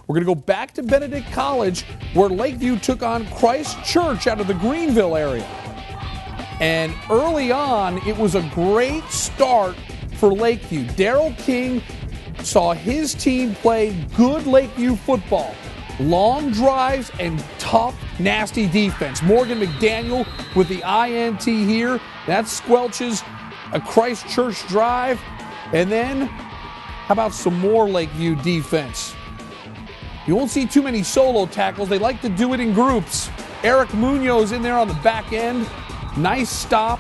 We're going to go back to Benedict College, where Lakeview took on Christ Church out of the Greenville area. And early on, it was a great start for Lakeview. Daryl King saw his team play good Lakeview football. Long drives and tough, nasty defense. Morgan McDaniel with the INT here. That squelches a Christ Church drive. And then, how about some more Lakeview defense? You won't see too many solo tackles. They like to do it in groups. Eric Munoz in there on the back end. Nice stop.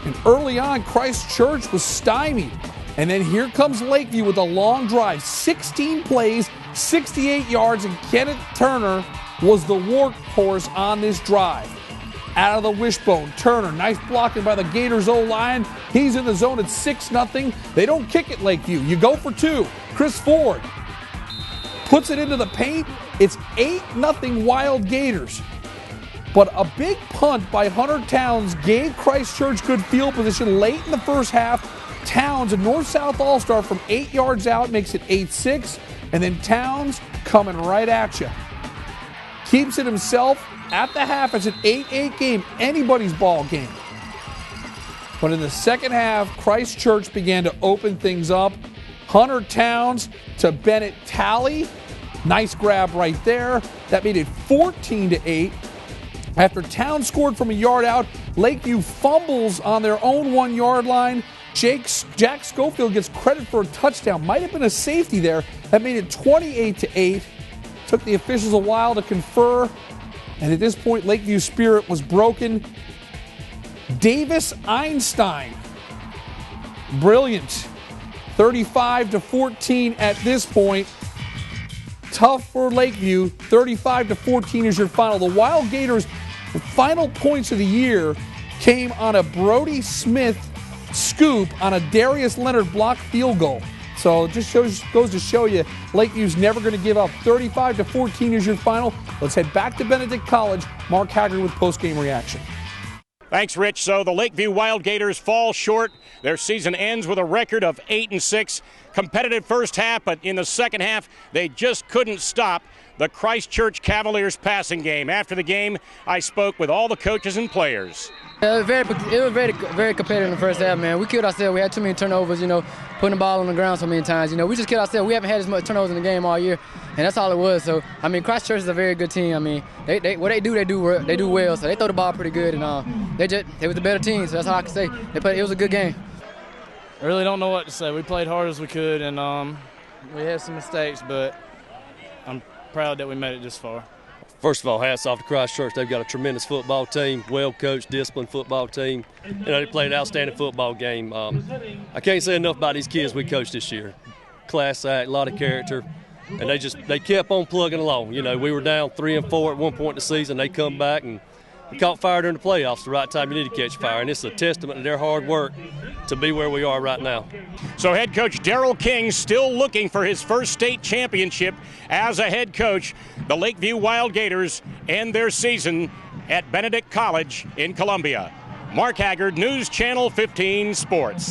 And early on, Christ Church was stymied. And then here comes Lakeview with a long drive. 16 plays, 68 yards, and Kenneth Turner was the workhorse on this drive. Out of the wishbone, Turner, nice blocking by the Gators O-line. He's in the zone at 6-0. They don't kick it, Lakeview. You go for two. Chris Ford puts it into the paint. It's 8-0 Wild Gators. But a big punt by Hunter Towns gave Christ Church good field position late in the first half. Towns, a North-South All-Star from 8 yards out, makes it 8-6. And then Towns coming right at you. Keeps it himself at the half. It's an 8-8 game, anybody's ball game. But in the second half, Christ Church began to open things up. Hunter Towns to Bennett Talley. Nice grab right there. That made it 14-8. After Towns scored from a yard out, Lakeview fumbles on their own 1 yard line. Jack Schofield gets credit for a touchdown. Might have been a safety there. That made it 28-8. Took the officials a while to confer. And at this point, Lakeview's spirit was broken. Davis Einstein. Brilliant. 35-14 at this point. Tough for Lakeview. 35-14 is your final. The Wild Gators' final points of the year came on a Brody Smith scoop on a Darius Leonard blocked field goal. So it just goes to show you Lakeview's never going to give up. 35-14 is your final. Let's head back to Benedict College. Mark Haggard with post-game reaction. Thanks, Rich. So the Lakeview Wild Gators fall short. Their season ends with a record of 8-6. Competitive first half, but in the second half, they just couldn't stop the Christ Church Cavaliers passing game. After the game, I spoke with all the coaches and players. It was very competitive in the first half, man. We killed ourselves. We had too many turnovers, putting the ball on the ground so many times. We just killed ourselves. We haven't had as much turnovers in the game all year, and that's all it was. So, Christ Church is a very good team. What they do well. So they throw the ball pretty good, and they was the better team. So that's all I can say. It was a good game. I really don't know what to say. We played hard as we could, and we had some mistakes, but I'm proud that we made it this far. First of all, hats off to Christ Church. They've got a tremendous football team, well-coached, disciplined football team. They played an outstanding football game. I can't say enough about these kids we coached this year. Class act, a lot of character, and they kept on plugging along. We were down 3-4 at one point in the season. They come back and caught fire during the playoffs. The right time you need to catch fire, and it's a testament to their hard work to be where we are right now. So head coach Daryl King still looking for his first state championship as a head coach. The Lakeview Wild Gators end their season at Benedict College in Columbia. Mark Haggard, News Channel 15 Sports.